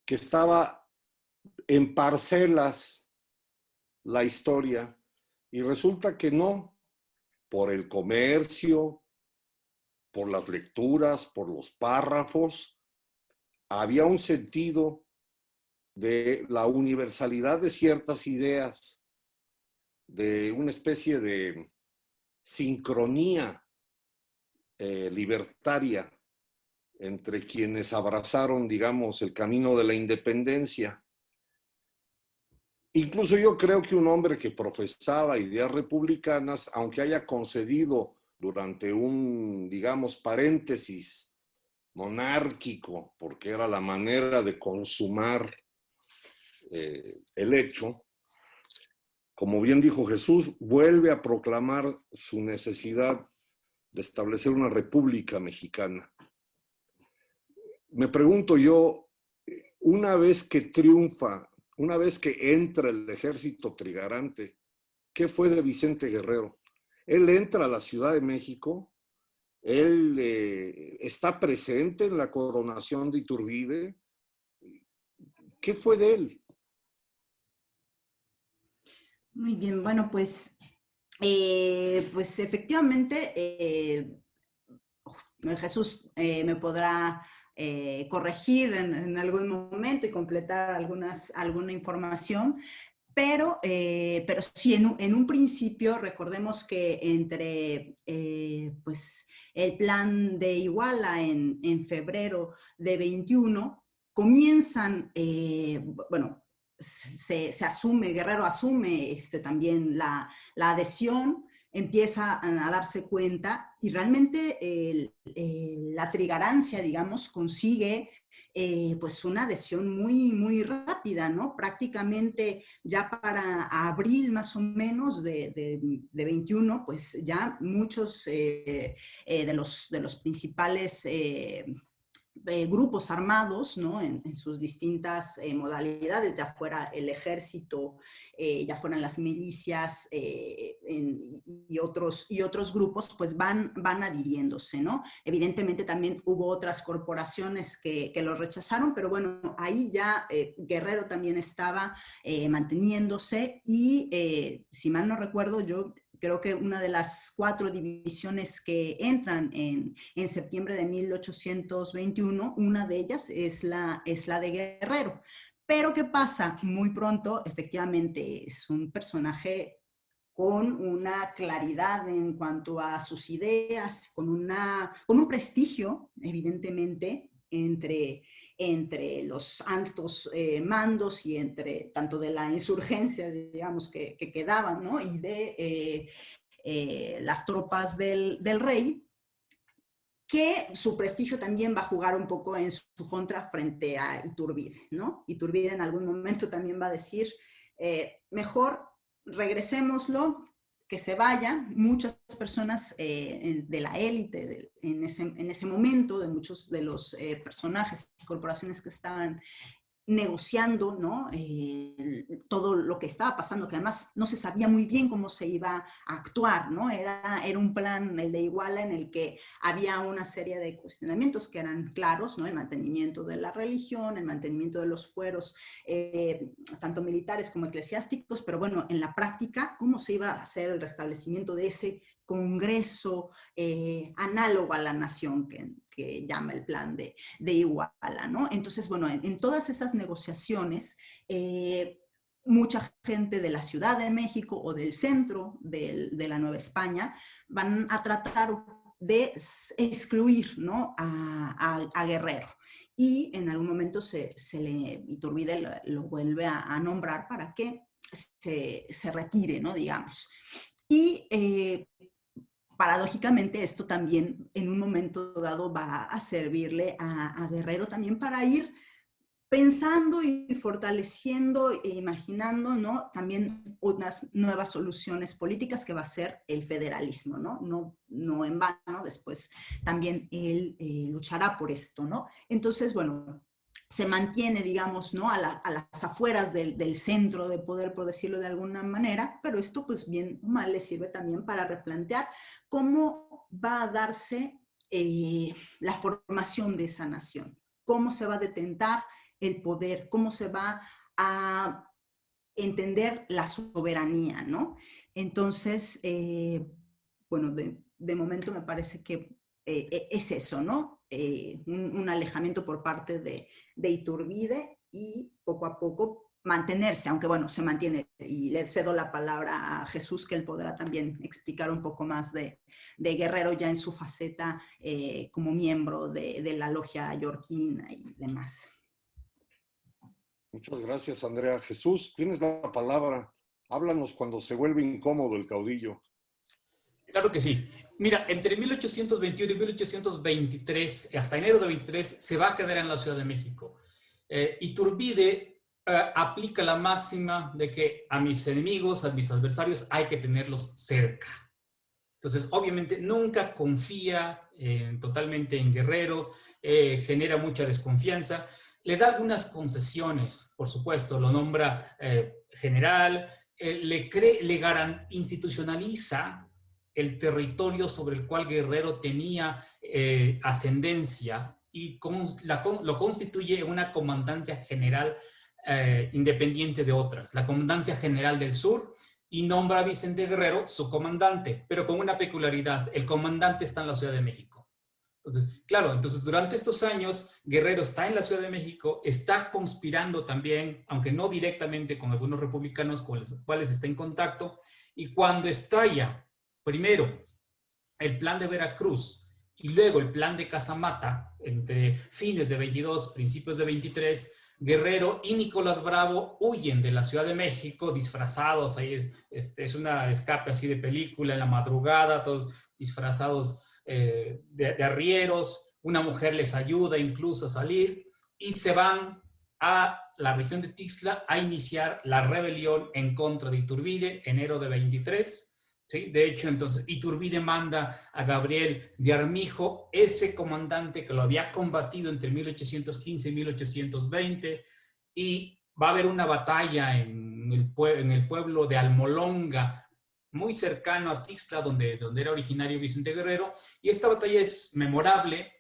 que estaba en parcelas la historia, y resulta que no, por el comercio, por las lecturas, por los párrafos, había un sentido de la universalidad de ciertas ideas, de una especie de sincronía libertaria entre quienes abrazaron, digamos, el camino de la independencia. Incluso yo creo que un hombre que profesaba ideas republicanas, aunque haya concedido durante un, digamos, paréntesis monárquico, porque era la manera de consumar el hecho, como bien dijo Jesús, vuelve a proclamar su necesidad de establecer una república mexicana. Me pregunto yo, una vez que triunfa, una vez que entra el ejército trigarante, ¿qué fue de Vicente Guerrero? Él entra a la Ciudad de México, él está presente en la coronación de Iturbide. ¿Qué fue de él? Muy bien, bueno, pues efectivamente, Jesús me podrá corregir en algún momento y completar alguna información, pero sí, en un principio, recordemos que entre pues, el plan de Iguala en febrero de 21, comienzan, bueno, se asume, Guerrero asume también la adhesión, empieza a darse cuenta y realmente la trigarancia, digamos, consigue pues una adhesión muy rápida, ¿no? Prácticamente ya para abril más o menos de 21, pues ya muchos de los principales grupos armados, ¿no? En sus distintas modalidades, ya fuera el ejército, ya fueran las milicias y otros grupos, pues van adhiriéndose, ¿no? Evidentemente también hubo otras corporaciones que los rechazaron, pero bueno, ahí ya Guerrero también estaba manteniéndose y si mal no recuerdo, yo creo que una de las 4 divisiones que entran en septiembre de 1821, una de ellas es la de Guerrero. Pero ¿qué pasa? Muy pronto, efectivamente, es un personaje con una claridad en cuanto a sus ideas, con un prestigio, evidentemente, entre los altos mandos y entre tanto de la insurgencia, digamos, que quedaban, ¿no? Y de las tropas del rey, que su prestigio también va a jugar un poco en su contra frente a Iturbide, ¿no? Iturbide en algún momento también va a decir, mejor regresémoslo, que se vayan. Muchas personas de la élite en ese momento, de muchos de los personajes y corporaciones que estaban negociando, ¿no? Todo lo que estaba pasando, que además no se sabía muy bien cómo se iba a actuar, ¿no? Era un plan, el de Iguala, en el que había una serie de cuestionamientos que eran claros, ¿no? El mantenimiento de la religión, el mantenimiento de los fueros, tanto militares como eclesiásticos, pero bueno, en la práctica, ¿cómo se iba a hacer el restablecimiento de ese congreso análogo a la nación que llama el plan de Iguala, ¿no? Entonces, bueno, en todas esas negociaciones, mucha gente de la Ciudad de México o del centro de la Nueva España van a tratar de excluir, ¿no? a Guerrero. Y en algún momento Iturbide lo vuelve a nombrar para que se retire, ¿no? Digamos. Y paradójicamente esto también en un momento dado va a servirle a Guerrero también para ir pensando y fortaleciendo e imaginando, ¿no?, también unas nuevas soluciones políticas que va a ser el federalismo, ¿no? No en vano, después también él luchará por esto, ¿no? Entonces, bueno, se mantiene, digamos, ¿no?, a las afueras del centro de poder, por decirlo de alguna manera, pero esto, pues bien o mal, le sirve también para replantear cómo va a darse la formación de esa nación, cómo se va a detentar el poder, cómo se va a entender la soberanía, ¿no? Entonces, bueno, de momento me parece que es eso, ¿no? Un alejamiento por parte de Iturbide y poco a poco mantenerse, aunque bueno, se mantiene. Y le cedo la palabra a Jesús, que él podrá también explicar un poco más de Guerrero ya en su faceta como miembro de la logia yorquina y demás. Muchas gracias, Andrea. Jesús, tienes la palabra. Háblanos cuando se vuelve incómodo el caudillo. Claro que sí. Mira, entre 1821 y 1823, hasta enero de 23, se va a quedar en la Ciudad de México. Iturbide aplica la máxima de que a mis enemigos, a mis adversarios, hay que tenerlos cerca. Entonces, obviamente, nunca confía totalmente en Guerrero, genera mucha desconfianza, le da algunas concesiones, por supuesto, lo nombra general, institucionaliza el territorio sobre el cual Guerrero tenía ascendencia y lo constituye una comandancia general independiente de otras, la comandancia general del sur, y nombra a Vicente Guerrero su comandante, pero con una peculiaridad: el comandante está en la Ciudad de México. Entonces, claro, durante estos años, Guerrero está en la Ciudad de México, está conspirando también, aunque no directamente, con algunos republicanos con los cuales está en contacto, y cuando estalla, primero, el plan de Veracruz y luego el plan de Casamata, entre fines de 22, principios de 23, Guerrero y Nicolás Bravo huyen de la Ciudad de México disfrazados. Ahí es una escape así de película, en la madrugada, todos disfrazados de arrieros. Una mujer les ayuda incluso a salir y se van a la región de Tixla a iniciar la rebelión en contra de Iturbide, enero de 23. ¿Sí? De hecho, entonces, Iturbide manda a Gabriel de Armijo, ese comandante que lo había combatido entre 1815 y 1820, y va a haber una batalla en el pueblo de Almolonga, muy cercano a Tixla, donde era originario Vicente Guerrero, y esta batalla es memorable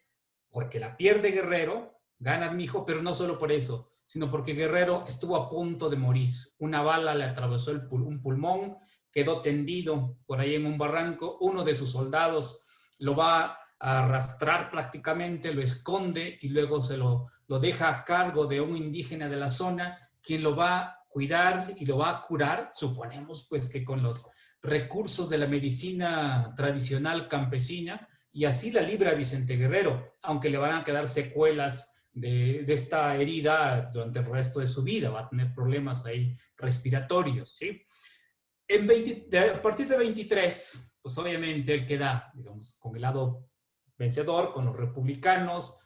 porque la pierde Guerrero, gana Armijo, pero no solo por eso, sino porque Guerrero estuvo a punto de morir. Una bala le atravesó un pulmón, quedó tendido por ahí en un barranco. Uno de sus soldados lo va a arrastrar prácticamente, lo esconde y luego se lo deja a cargo de un indígena de la zona, quien lo va a cuidar y lo va a curar, suponemos pues que con los recursos de la medicina tradicional campesina, y así la libra Vicente Guerrero, aunque le van a quedar secuelas de esta herida durante el resto de su vida, va a tener problemas ahí respiratorios, ¿sí? A partir de 23, pues obviamente él queda, digamos, con el lado vencedor, con los republicanos,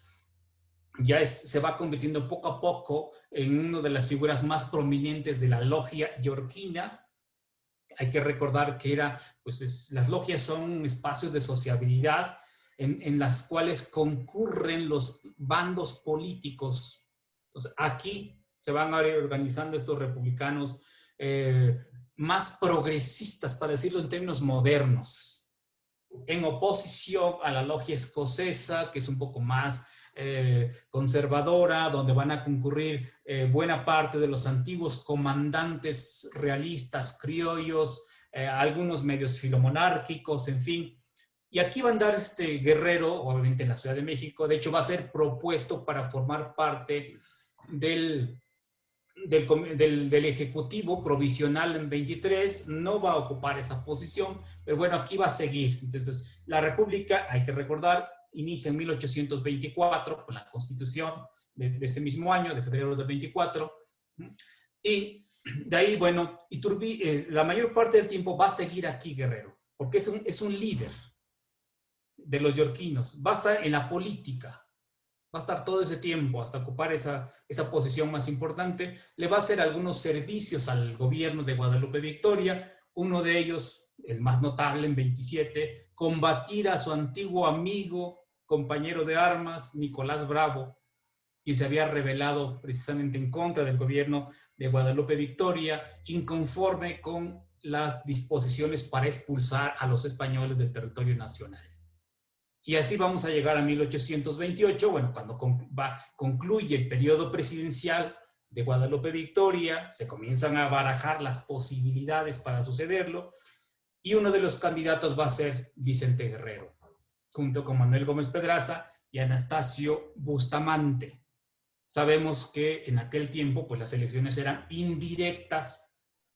ya se va convirtiendo poco a poco en una de las figuras más prominentes de la logia yorquina. Hay que recordar que las logias son espacios de sociabilidad en las cuales concurren los bandos políticos. Entonces, aquí se van a ir organizando estos republicanos más progresistas, para decirlo en términos modernos, en oposición a la logia escocesa, que es un poco más conservadora, donde van a concurrir buena parte de los antiguos comandantes realistas criollos, algunos medios filomonárquicos, en fin. Y aquí va a andar Guerrero, obviamente en la Ciudad de México. De hecho, va a ser propuesto para formar parte del Ejecutivo Provisional en 23, no va a ocupar esa posición, pero bueno, aquí va a seguir. Entonces, la República, hay que recordar, inicia en 1824 con la Constitución de ese mismo año, de febrero del 24, y de ahí, bueno, la mayor parte del tiempo va a seguir aquí Guerrero, porque es un líder de los yorquinos, va a estar en la política. Va a estar todo ese tiempo hasta ocupar esa posición más importante. Le va a hacer algunos servicios al gobierno de Guadalupe Victoria. Uno de ellos, el más notable en 27, combatir a su antiguo amigo, compañero de armas, Nicolás Bravo, quien se había rebelado precisamente en contra del gobierno de Guadalupe Victoria, inconforme con las disposiciones para expulsar a los españoles del territorio nacional. Y así vamos a llegar a 1828, bueno, cuando concluye el periodo presidencial de Guadalupe Victoria, se comienzan a barajar las posibilidades para sucederlo, y uno de los candidatos va a ser Vicente Guerrero, junto con Manuel Gómez Pedraza y Anastasio Bustamante. Sabemos que en aquel tiempo pues las elecciones eran indirectas,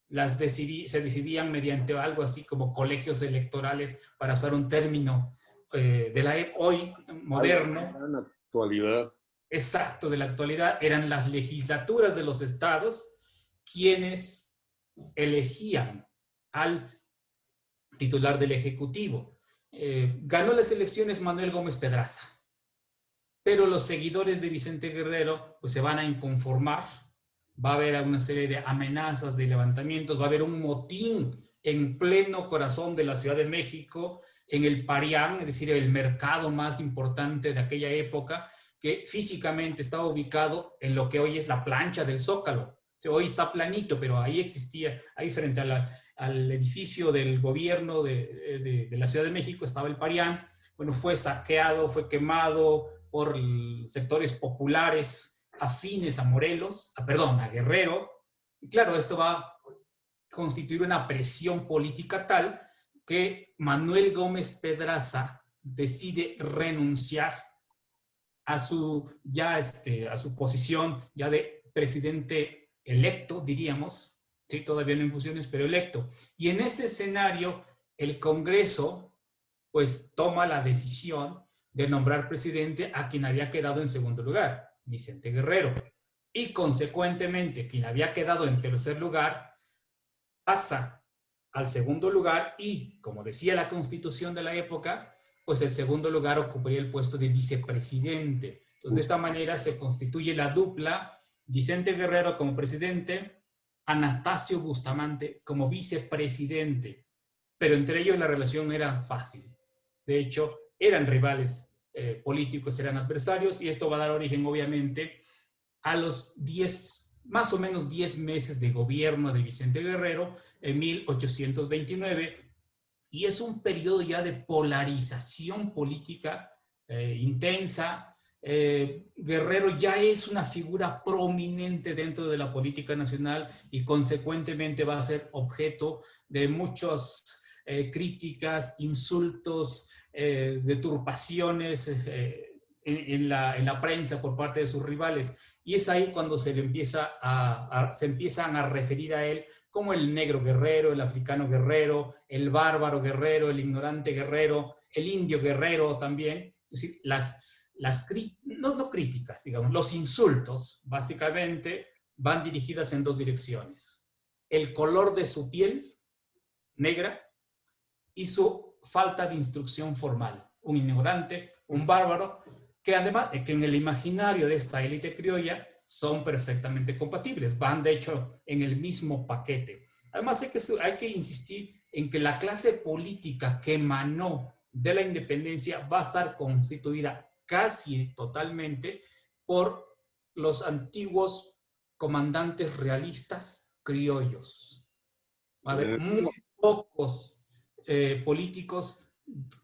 se decidían mediante algo así como colegios electorales, para usar un término de la hoy moderno. En la actualidad. Exacto, de la actualidad. Eran las legislaturas de los estados quienes elegían al titular del Ejecutivo. Ganó las elecciones Manuel Gómez Pedraza, pero los seguidores de Vicente Guerrero pues se van a inconformar. Va a haber una serie de amenazas, de levantamientos, va a haber un motín en pleno corazón de la Ciudad de México, en el Parián, es decir, el mercado más importante de aquella época, que físicamente estaba ubicado en lo que hoy es la plancha del Zócalo. Hoy está planito, pero ahí existía, ahí frente al edificio del gobierno de la Ciudad de México estaba el Parián. Bueno, fue saqueado, fue quemado por sectores populares afines a Morelos, a Guerrero. Y claro, esto va a constituir una presión política tal que Manuel Gómez Pedraza decide renunciar a su posición ya de presidente electo, diríamos, ¿sí? Todavía no en funciones, pero electo. Y en ese escenario, el Congreso pues toma la decisión de nombrar presidente a quien había quedado en segundo lugar, Vicente Guerrero. Y consecuentemente, quien había quedado en tercer lugar pasa al segundo lugar y, como decía la Constitución de la época, pues el segundo lugar ocuparía el puesto de vicepresidente. Entonces, de esta manera se constituye la dupla: Vicente Guerrero como presidente, Anastasio Bustamante como vicepresidente. Pero entre ellos la relación era fácil. De hecho, eran rivales políticos, eran adversarios, y esto va a dar origen, obviamente, a los más o menos 10 meses de gobierno de Vicente Guerrero en 1829, y es un periodo ya de polarización política intensa. Guerrero ya es una figura prominente dentro de la política nacional y consecuentemente va a ser objeto de muchas críticas, insultos, deturpaciones en la prensa por parte de sus rivales. Y es ahí cuando se empiezan a referir a él como el negro guerrero, el africano guerrero, el bárbaro guerrero, el ignorante guerrero, el indio guerrero también. Es decir, no críticas, digamos, los insultos básicamente van dirigidas en dos direcciones: el color de su piel negra y su falta de instrucción formal. Un ignorante, un bárbaro, que además que en el imaginario de esta élite criolla son perfectamente compatibles, van de hecho en el mismo paquete. Además hay que insistir en que la clase política que emanó de la independencia va a estar constituida casi totalmente por los antiguos comandantes realistas criollos. Va a haber muy pocos políticos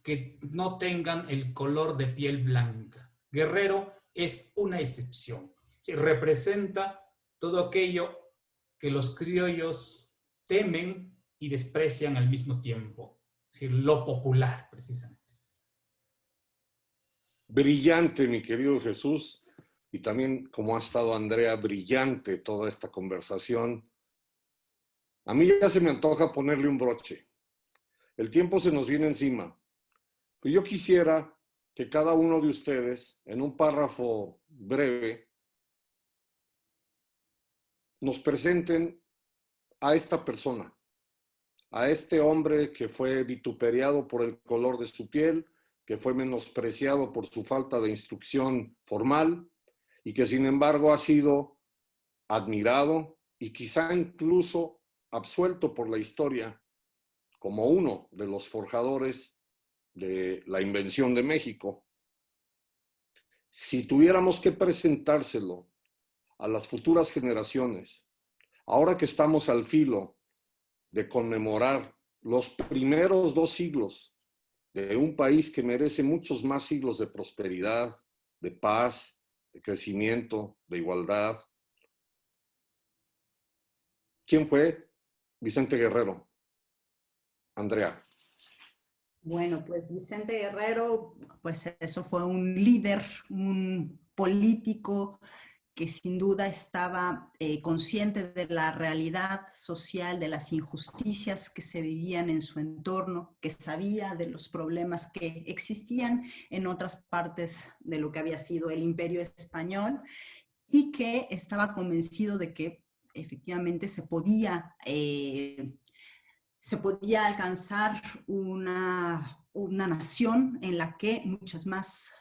que no tengan el color de piel blanca. Guerrero es una excepción. Sí, representa todo aquello que los criollos temen y desprecian al mismo tiempo. Es decir, lo popular, precisamente. Brillante, mi querido Jesús, y también como ha estado Andrea, brillante toda esta conversación. A mí ya se me antoja ponerle un broche. El tiempo se nos viene encima. Pero yo quisiera que cada uno de ustedes, en un párrafo breve, nos presenten a esta persona, a este hombre que fue vituperiado por el color de su piel, que fue menospreciado por su falta de instrucción formal y que sin embargo ha sido admirado y quizá incluso absuelto por la historia como uno de los forjadores de la invención de México. Si tuviéramos que presentárselo a las futuras generaciones, ahora que estamos al filo de conmemorar los primeros 2 siglos de un país que merece muchos más siglos de prosperidad, de paz, de crecimiento, de igualdad. ¿Quién fue? Vicente Guerrero. Andrea. Bueno, pues Vicente Guerrero, pues eso fue un líder, un político que sin duda estaba consciente de la realidad social, de las injusticias que se vivían en su entorno, que sabía de los problemas que existían en otras partes de lo que había sido el Imperio Español y que estaba convencido de que efectivamente se podía alcanzar una nación en la que muchas más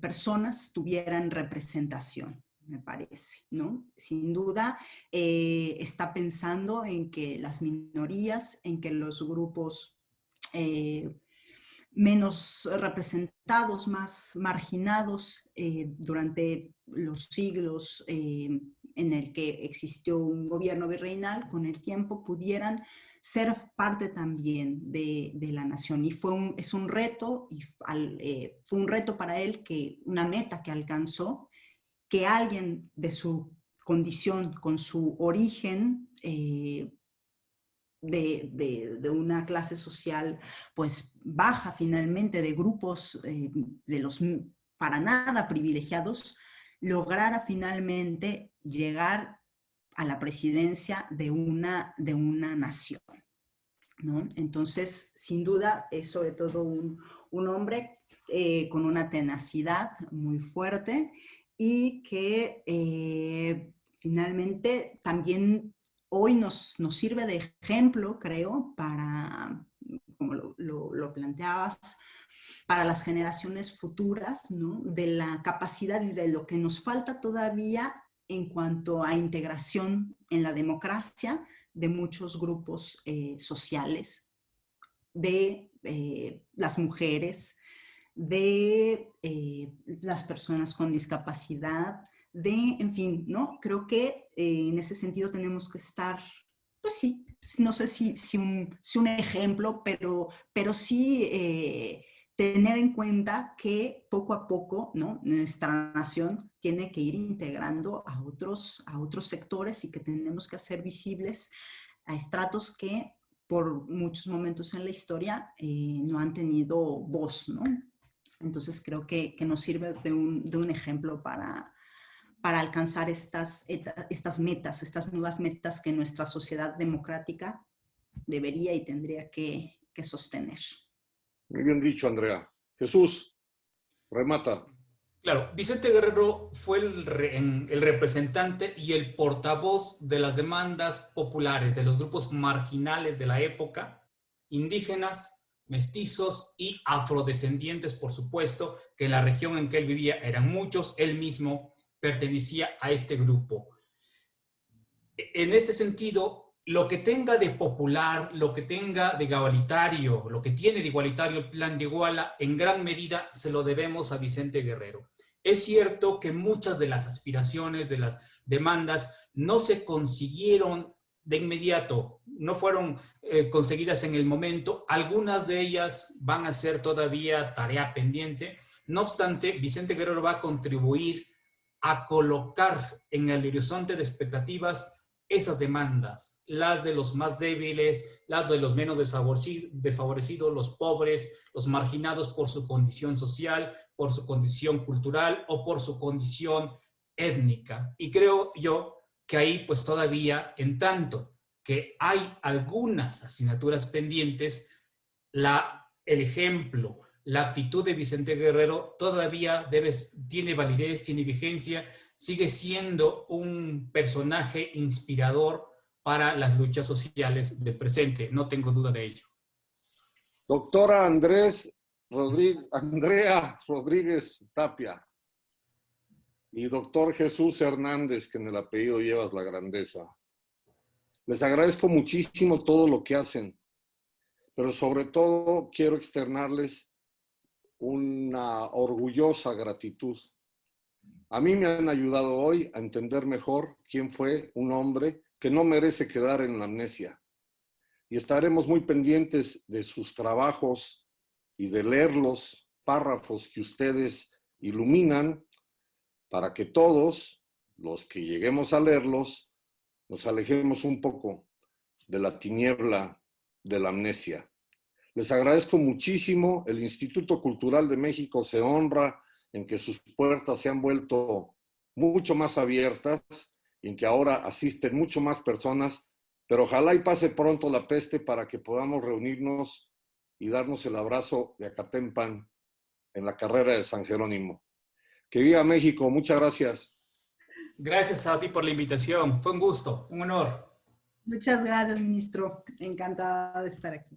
personas tuvieran representación, me parece, ¿no? Sin duda está pensando en que las minorías, en que los grupos menos representados, más marginados durante los siglos en el que existió un gobierno virreinal, con el tiempo pudieran ser parte también de la nación. Y es un reto, fue un reto para él, una meta que alcanzó, que alguien de su condición, con su origen, de una clase social pues baja finalmente, de grupos de los para nada privilegiados, lograra finalmente llegar a la presidencia de una nación, ¿no? Entonces, sin duda, es sobre todo un hombre con una tenacidad muy fuerte y que finalmente también hoy nos sirve de ejemplo, creo, para, como lo planteabas, para las generaciones futuras, ¿no? De la capacidad y de lo que nos falta todavía en cuanto a integración en la democracia de muchos grupos sociales, de las mujeres, de las personas con discapacidad, en fin, ¿no? Creo que en ese sentido tenemos que estar, pues sí, no sé si un ejemplo, pero sí tener en cuenta que poco a poco, ¿no? Nuestra nación tiene que ir integrando a otros sectores y que tenemos que hacer visibles a estratos que por muchos momentos en la historia no han tenido voz, ¿no? Entonces creo que nos sirve de un ejemplo para alcanzar estas metas, estas nuevas metas que nuestra sociedad democrática debería y tendría que sostener. Muy bien dicho, Andrea. Jesús, remata. Claro, Vicente Guerrero fue el representante y el portavoz de las demandas populares de los grupos marginales de la época, indígenas, mestizos y afrodescendientes, por supuesto, que en la región en que él vivía eran muchos, él mismo pertenecía a este grupo. En este sentido, lo que tenga de popular, lo que tenga de igualitario, lo que tiene de igualitario el Plan de Iguala, en gran medida se lo debemos a Vicente Guerrero. Es cierto que muchas de las aspiraciones, de las demandas, no se consiguieron de inmediato, no fueron conseguidas en el momento. Algunas de ellas van a ser todavía tarea pendiente. No obstante, Vicente Guerrero va a contribuir a colocar en el horizonte de expectativas esas demandas, las de los más débiles, las de los menos desfavorecidos, los pobres, los marginados por su condición social, por su condición cultural o por su condición étnica. Y creo yo que ahí pues todavía, en tanto que hay algunas asignaturas pendientes, el ejemplo, la actitud de Vicente Guerrero todavía tiene validez, tiene vigencia, sigue siendo un personaje inspirador para las luchas sociales del presente. No tengo duda de ello. Doctora Andrés Andrea Rodríguez Tapia y doctor Jesús Hernández, que en el apellido llevas la grandeza. Les agradezco muchísimo todo lo que hacen, pero sobre todo quiero externarles una orgullosa gratitud. A mí me han ayudado hoy a entender mejor quién fue un hombre que no merece quedar en la amnesia. Y estaremos muy pendientes de sus trabajos y de leer los párrafos que ustedes iluminan para que todos, los que lleguemos a leerlos, nos alejemos un poco de la tiniebla de la amnesia. Les agradezco muchísimo. El Instituto Cultural de México se honra en que sus puertas se han vuelto mucho más abiertas y en que ahora asisten mucho más personas, pero ojalá y pase pronto la peste para que podamos reunirnos y darnos el abrazo de Acatempan en la carrera de San Jerónimo. Que viva México. Muchas gracias. Gracias a ti por la invitación. Fue un gusto, un honor. Muchas gracias, ministro. Encantada de estar aquí.